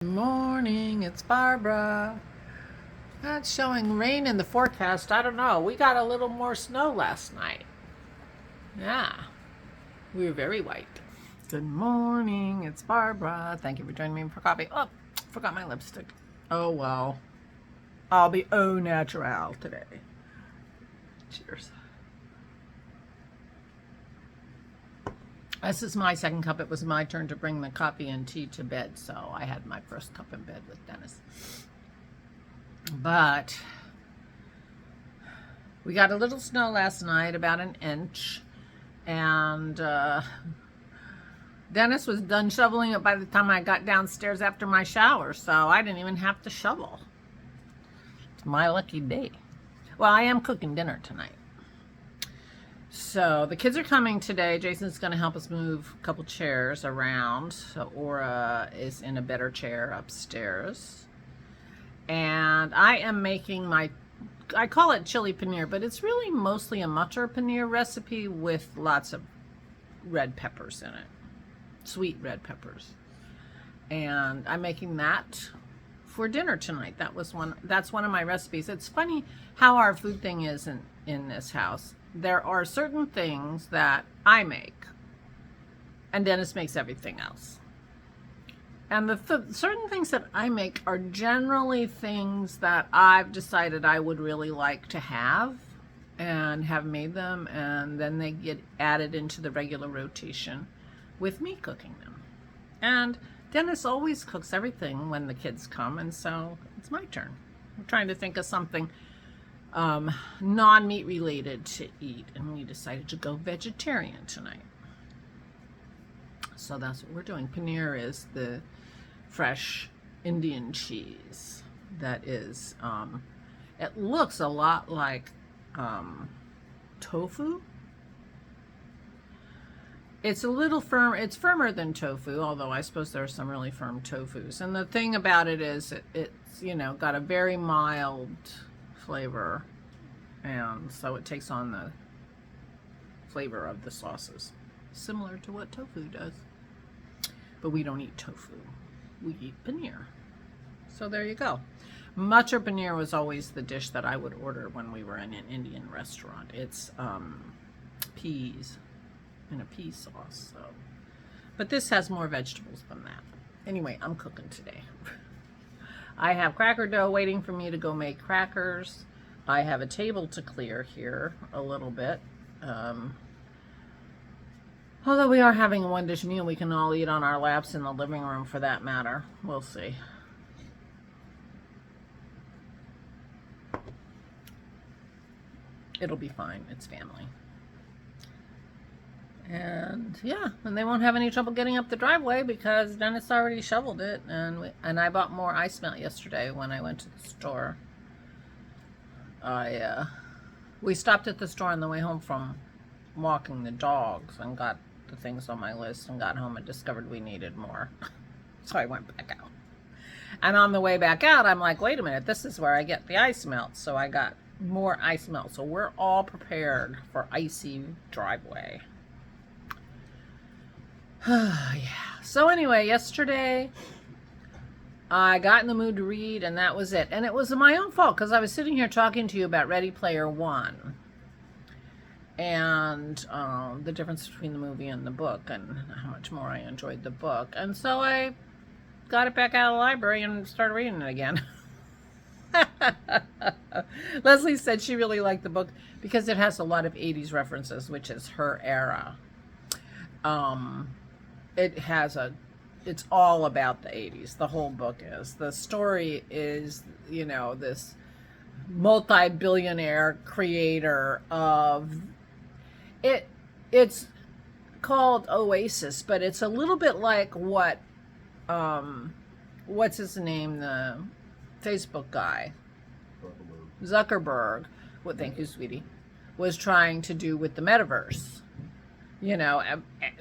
Morning, it's Barbara. That's showing rain in the forecast. I don't know. We got a little more snow last night. Yeah, we were very white. Good morning, it's Barbara. Thank you for joining me for coffee. Oh, forgot my lipstick. Oh well. I'll be au naturel today. Cheers. This is my second cup. It was my turn to bring the coffee and tea to bed, so I had my first cup in bed with Dennis. But we got a little snow last night, about an inch, and Dennis was done shoveling it by the time I got downstairs after my shower, so I didn't even have to shovel. It's my lucky day. Well, I am cooking dinner tonight. So the kids are coming today. Jason's going to help us move a couple chairs around. So Aura is in a better chair upstairs. And I am making I call it chili paneer, but it's really mostly a mutton paneer recipe with lots of red peppers in it. Sweet red peppers. And I'm making that for dinner tonight. That's one of my recipes. It's funny how our food thing is in this house. There are certain things that I make, and Dennis makes everything else. And the certain things that I make are generally things that I've decided I would really like to have and have made them, and then they get added into the regular rotation with me cooking them. And Dennis always cooks everything when the kids come, and so it's my turn. I'm trying to think of something non-meat related to eat, and we decided to go vegetarian tonight. So that's what we're doing. Paneer is the fresh Indian cheese that is, it looks a lot like tofu. It's a little firm. It's firmer than tofu, although I suppose there are some really firm tofus. And the thing about it is it's, got a very mild flavor, and so it takes on the flavor of the sauces, similar to what tofu does. But we don't eat tofu. We eat paneer. So there you go. Matar paneer was always the dish that I would order when we were in an Indian restaurant. It's peas in a pea sauce. So, but this has more vegetables than that. Anyway, I'm cooking today. I have cracker dough waiting for me to go make crackers. I have a table to clear here a little bit. Although we are having a one-dish meal, we can all eat on our laps in the living room for that matter. We'll see. It'll be fine. It's family. And yeah, and they won't have any trouble getting up the driveway because Dennis already shoveled it, and I bought more ice melt yesterday when I went to the store. We stopped at the store on the way home from walking the dogs and got the things on my list, and got home and discovered we needed more. So I went back out. And on the way back out, I'm like, wait a minute, this is where I get the ice melt. So I got more ice melt. So we're all prepared for icy driveway. Yeah. So anyway, yesterday I got in the mood to read, and that was it. And it was my own fault because I was sitting here talking to you about Ready Player One and the difference between the movie and the book, and how much more I enjoyed the book. And so I got it back out of the library and started reading it again. Leslie said she really liked the book because it has a lot of 80s references, which is her era. It's all about the 80s. The whole book is. The story is, this multi-billionaire creator of it. It's called Oasis, but it's a little bit like what's his name? The Facebook guy, Zuckerberg. Well, thank you, sweetie. Was trying to do with the metaverse.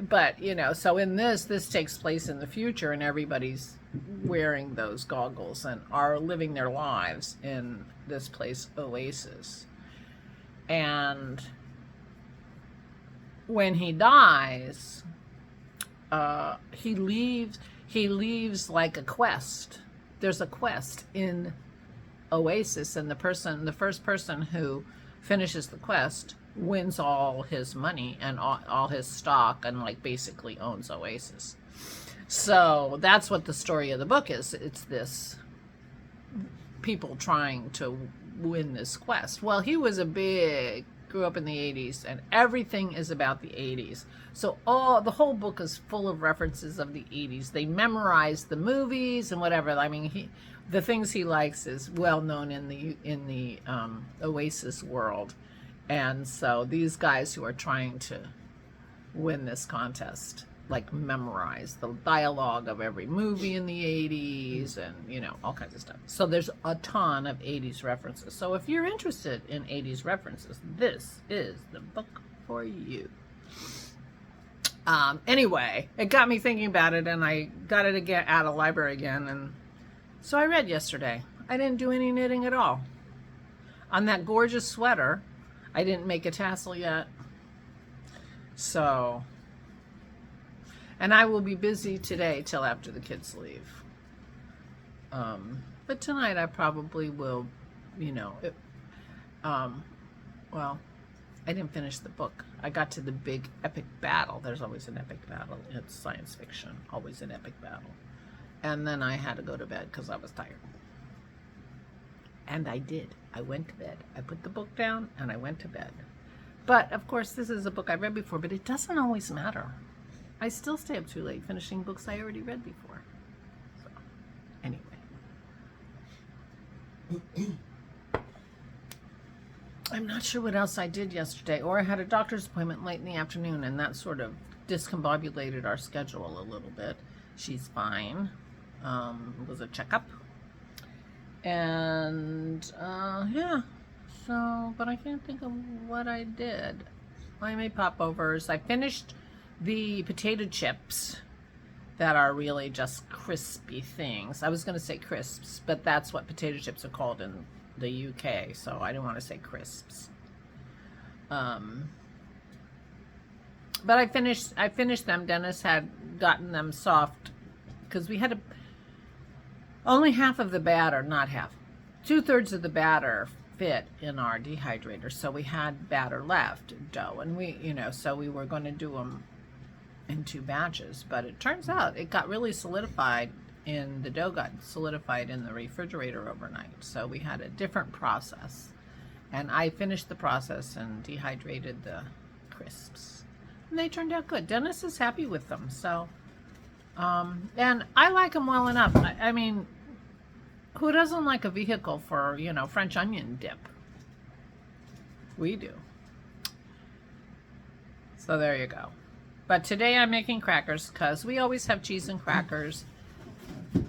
But so in this takes place in the future, and everybody's wearing those goggles and are living their lives in this place, Oasis. And when he dies, he leaves. he leaves like a quest. There's a quest in Oasis, and the first person who finishes the quest wins all his money and all his stock, and like basically owns Oasis. So that's what the story of the book is. It's this people trying to win this quest. Well, he was grew up in the 80s, and everything is about the 80s. So the whole book is full of references of the 80s. They memorize the movies and whatever. I mean, the things he likes is well known in the Oasis world. And so these guys who are trying to win this contest like memorize the dialogue of every movie in the 80s and, you know, all kinds of stuff. So there's a ton of 80s references. So if you're interested in 80s references, this is the book for you. Anyway, it got me thinking about it, and I got it again out of the library again, and so I read yesterday. I didn't do any knitting at all. On that gorgeous sweater, I didn't make a tassel yet. So, and I will be busy today till after the kids leave. But tonight I probably will, you know, well, I didn't finish the book. I got to the big epic battle. There's always an epic battle. It's science fiction, always an epic battle. And then I had to go to bed because I was tired. And I did. I went to bed. I put the book down and I went to bed. But of course, this is a book I've read before, but it doesn't always matter. I still stay up too late finishing books I already read before. So, anyway. I'm not sure what else I did yesterday, or I had a doctor's appointment late in the afternoon, and that sort of discombobulated our schedule a little bit. She's fine. It was a checkup. And, yeah. So, but I can't think of what I did. I made popovers. I finished the potato chips that are really just crispy things. I was going to say crisps, but that's what potato chips are called in the UK, so I didn't want to say crisps. But I finished them. Dennis had gotten them soft because we had only half of the batter, not half, 2/3 of the batter fit in our dehydrator, so we had batter left, dough, and we, you know, so we were going to do them in 2 batches, but it turns out it got really solidified the dough got solidified in the refrigerator overnight, so we had a different process, and I finished the process and dehydrated the crisps, and they turned out good. Dennis is happy with them, so and I like them well enough. I mean, who doesn't like a vehicle for, you know, French onion dip? We do. So there you go. But today I'm making crackers because we always have cheese and crackers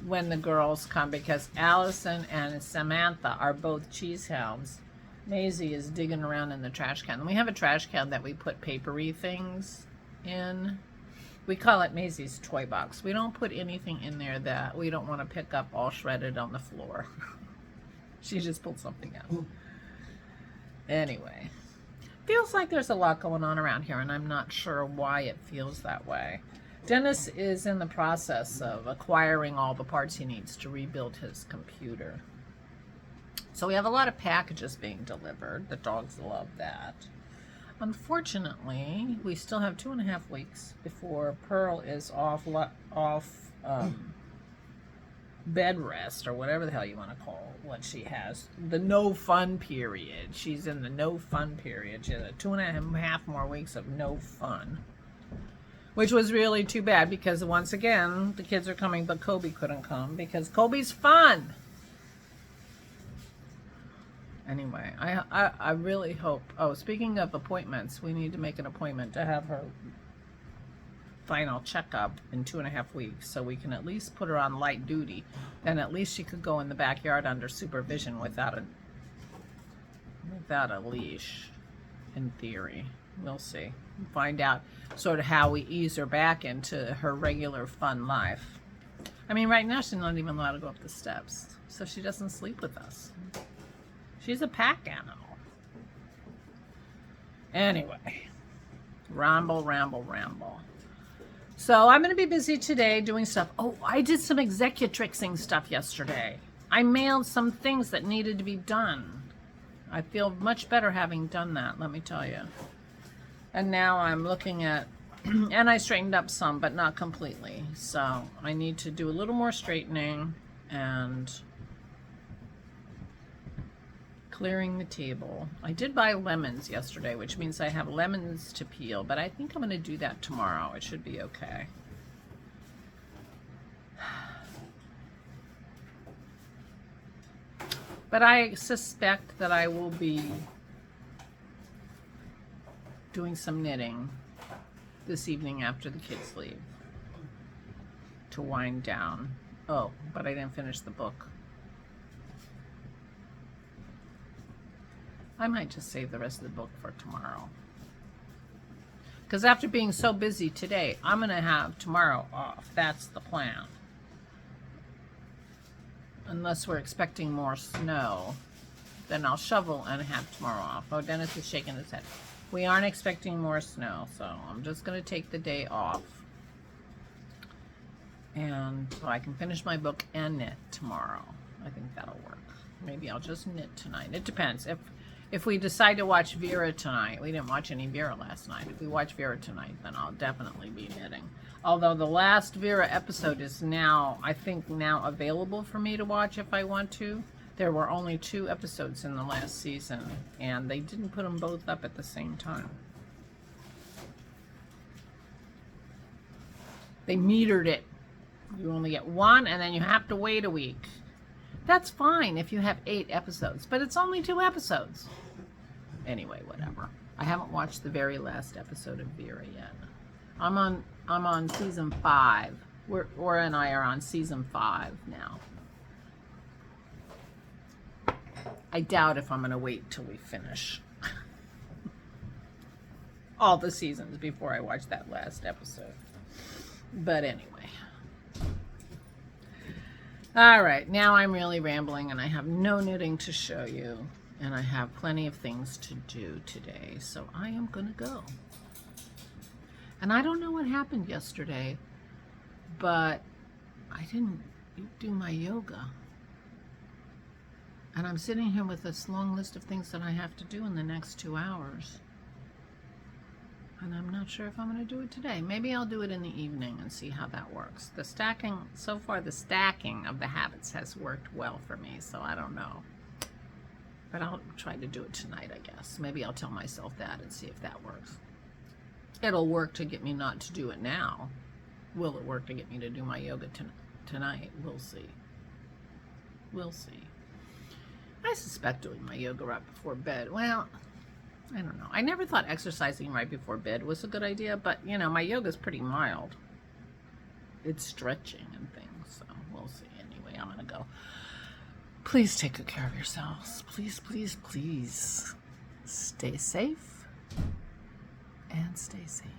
when the girls come, because Allison and Samantha are both cheese hounds. Maisie is digging around in the trash can. And we have a trash can that we put papery things in. We call it Maisie's toy box. We don't put anything in there that we don't want to pick up all shredded on the floor. She just pulled something out. Anyway, feels like there's a lot going on around here, and I'm not sure why it feels that way. Dennis is in the process of acquiring all the parts he needs to rebuild his computer. So we have a lot of packages being delivered. The dogs love that. Unfortunately, we still have 2.5 weeks before Pearl is off bed rest, or whatever the hell you want to call what she has. The no fun period. She's in the no fun period. She has 2.5 more weeks of no fun, which was really too bad, because once again the kids are coming, but Kobe couldn't come because Kobe's fun. Anyway, I really hope. Oh, speaking of appointments, we need to make an appointment to have her final checkup in 2.5 weeks, so we can at least put her on light duty. Then at least she could go in the backyard under supervision without a leash, in theory. We'll see. Find out sort of how we ease her back into her regular fun life. I mean, right now she's not even allowed to go up the steps, so she doesn't sleep with us. She's a pack animal. Anyway, ramble. So I'm going to be busy today doing stuff. Oh, I did some executrixing stuff yesterday. I mailed some things that needed to be done. I feel much better having done that, let me tell you. And now I'm looking at, and I straightened up some, but not completely. So I need to do a little more straightening and clearing the table. I did buy lemons yesterday, which means I have lemons to peel, but I think I'm going to do that tomorrow. It should be okay. But I suspect that I will be doing some knitting this evening after the kids leave to wind down. Oh, but I didn't finish the book. I might just save the rest of the book for tomorrow. Because after being so busy today, I'm going to have tomorrow off. That's the plan. Unless we're expecting more snow, then I'll shovel and have tomorrow off. Oh, Dennis is shaking his head. We aren't expecting more snow, so I'm just going to take the day off. And so I can finish my book and knit tomorrow. I think that'll work. Maybe I'll just knit tonight. It depends. If we decide to watch Vera tonight, we didn't watch any Vera last night. If we watch Vera tonight, then I'll definitely be knitting. Although the last Vera episode is now, I think now available for me to watch if I want to. There were only 2 episodes in the last season, and they didn't put them both up at the same time. They metered it. You only get 1, and then you have to wait a week. That's fine if you have 8 episodes, but it's only 2 episodes. Anyway, whatever. I haven't watched the very last episode of Vera yet. I'm on season 5. Aura and I are on season 5 now. I doubt if I'm going to wait till we finish all the seasons before I watch that last episode. But anyway. All right, now I'm really rambling and I have no knitting to show you, and I have plenty of things to do today, so I am gonna go. And I don't know what happened yesterday, but I didn't do my yoga. And I'm sitting here with this long list of things that I have to do in the next 2 hours. And I'm not sure if I'm going to do it today. Maybe I'll do it in the evening and see how that works. The stacking, so far the stacking of the habits has worked well for me, so I don't know. But I'll try to do it tonight, I guess. Maybe I'll tell myself that and see if that works. It'll work to get me not to do it now. Will it work to get me to do my yoga tonight? We'll see. We'll see. I suspect doing my yoga right before bed. Well, I don't know. I never thought exercising right before bed was a good idea, but, you know, my yoga's pretty mild. It's stretching and things, so we'll see. Anyway, I'm going to go. Please take good care of yourselves. Please, please, please stay safe and stay sane.